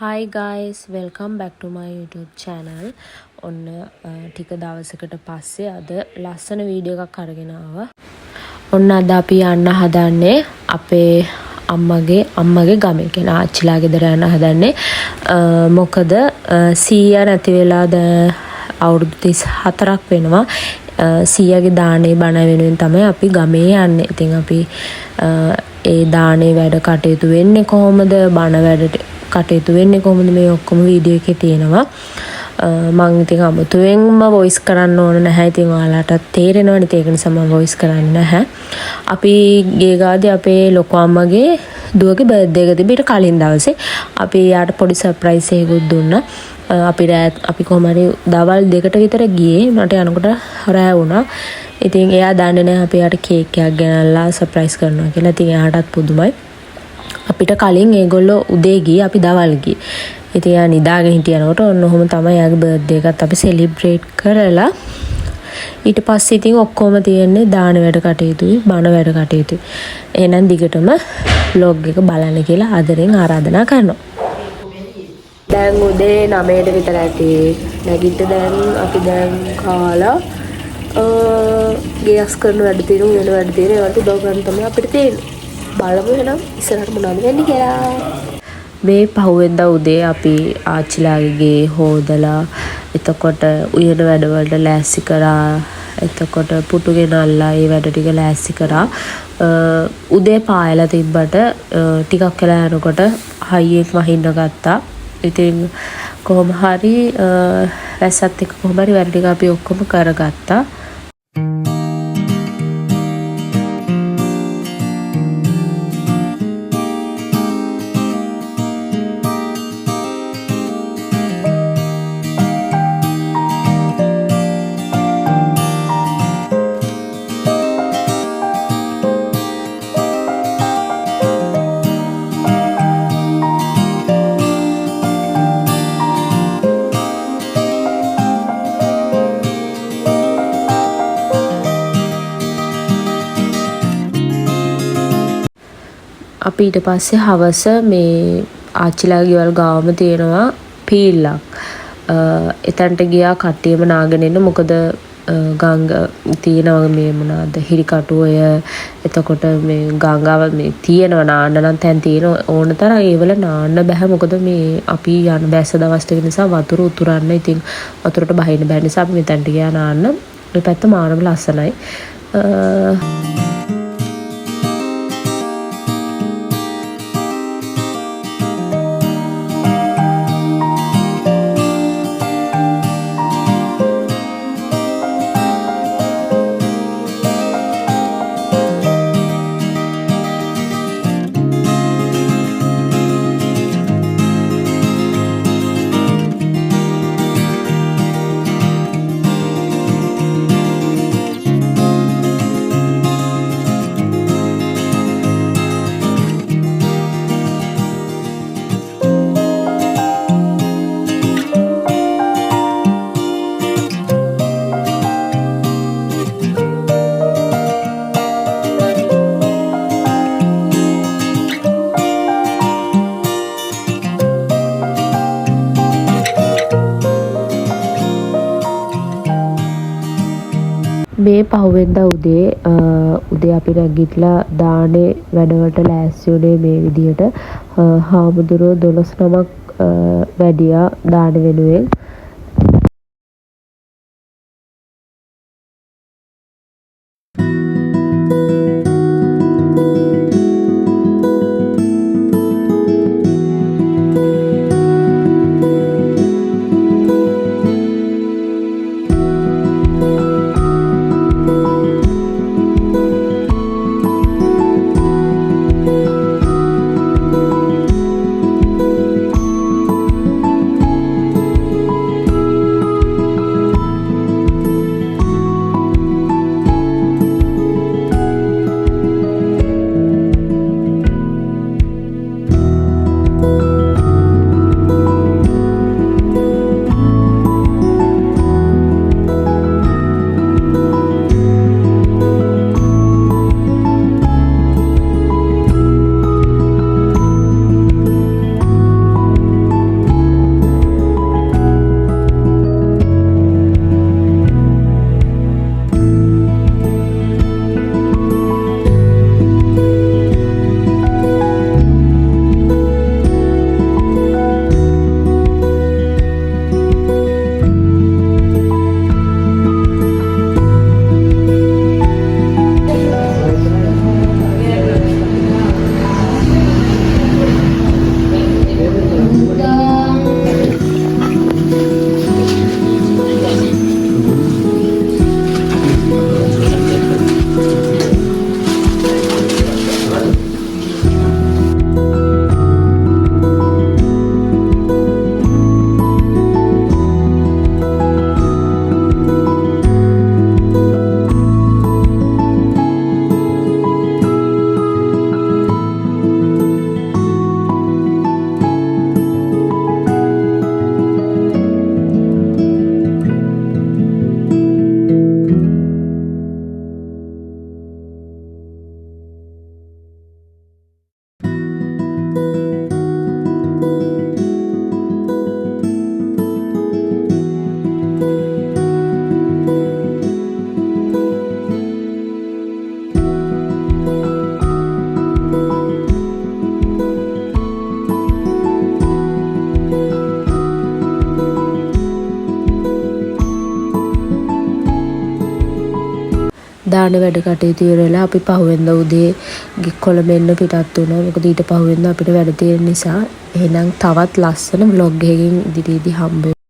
Hi guys, welcome back to my YouTube channel. ඔන්න ටික දවසකට පස්සේ අද ලස්සන වීඩියෝ එකක් අරගෙන ආවා. ඔන්න අද අපි යන්න හදන්නේ අපේ අම්මගේ ගමේ කියන ආච්චිලා ගෙදර යන්න හදන්නේ. මොකද සීයා නැති වෙලා අවුරුදු 34ක් වෙනවා. සීයාගේ දානේ බණ වෙනුවෙන් තමයි අපි ගමේ යන්නේ. ඉතින් අපි ඒ දානේ වැඩ කටයුතු වෙන්නේ කොහොමද? බණ වැඩට කටයුතු වෙන්නේ කොහොමද මේ ඔක්කොම වීඩියෝ එකේ තියෙනවා. මම ඉතින් අමුතුවෙන්ම වොයිස් කරන්න ඕන නැහැ. ඉතින් ඔයාලටත් තේරෙනවනේ. ඒක නිසා මම වොයිස් කරන්නේ නැහැ. අපි ගේ ගාදී අපේ ලොකු අම්මගේ දුවගේ බර්ත්ඩේ එක තිබ්බ ඊට කලින් දවසේ අපි යාට පොඩි සර්ප්‍රයිස් එකකුත් දුන්නා. අපි කොහොම හරි දවල් 2ට විතර ගියේ. මට යනකොට රෑ වුණා. ඉතින් එයා දන්නේ නැහැ අපි යාට කේක් එකක් ගෙනල්ලා සර්ප්‍රයිස් කරනවා කියලා. ඉතින් එයාටත් පුදුමයි. අපිට කලින් ඒගොල්ලෝ උදේ ගියේ අපි දවල් ගියේ. ඉතින් එයා නිදාගෙන හිටියනකොට ඔන්න ඔහොම තමයි එයාගේ බර්ත්ඩේ එකත් අපි සෙලිබ්‍රේට් කරලා ඊට පස්සේ ඉතින් ඔක්කොම තියෙන්නේ දාන වැඩ කටයුතුයි බණ වැඩ කටයුතුයි. එහෙනම් දිගටම vlog එක බලන්න කියලා ආදරෙන් ආරාධනා කරනවා. දැන් උදේ 9ට විතර ඇති. නැගිට දැන් අපි දැන් කාලා ගෑස් කරන වැඩ තියෙන වෙන වැඩ තියෙන ඒවට උදව් කරන්න තමයි අපිට තියෙන්නේ. බලමු එහෙනම් ඉස්සරහට මොනවද වෙන්නේ කියලා. මේ පහුවෙන්දා උදේ අපි ආච්චිලාගේ ගේ හොදලා එතකොට උයන වැඩවලට ලෑස්ති කරා. එතකොට පුටු ගෙනල්ලා ඒ වැඩ ටික ලෑස්ති කරා. උදේ පායලා තිබ්බට ටිකක් වෙලා යනකොට හයියෙන් වහින්න ගත්තා. ඉතින් කොහොම හරි රැස්සත් එක්ක කොහොම හරි වැඩ ටික අපි ඔක්කොම කරගත්තා. අපි ඊට පස්සේ හවස මේ ආච්චිලාගේ ගෙවල් ගාවම තියෙනවා පීල්ලක්. එතනට ගියා කට්ටියම නාගෙන ඉන්න. මොකද ගංග තියෙනවා මේ මොනවාද හිරිකටුවය. එතකොට මේ ගංගාව මේ තියෙනවා නාන්න නම් තැන් තියෙන ඕන තරම් ඒවල නාන්න බෑ. මොකද මේ අපි යන බැස්ස දවස් ටික නිසා වතුර උතුරන්න. ඉතින් වතුරට බහින්න බැරි නිසා අපි මෙතනට ගියා නාන්න. මේ පැත්ත මානම ලස්සනයි. මේ පහුවෙන්දා උදේ අපි නැගිටලා දානේ වැඩවලට ලෑස්ති වුණේ මේ විදිහට. හාමුදුරුවෝ 12 නමක් වැඩියා දාන වෙනුවෙන්. දාන වැඩ කටයුතු ඉවරලා අපි පහුවෙන්ද උදේ කොළඹෙන්න පිටත් වුණා. මොකද ඊට පහුවෙන්ද අපිට වැඩ තියෙන නිසා. එහෙනම් තවත් ලස්සන vlog එකකින් ඉදිරියේදී හම්බ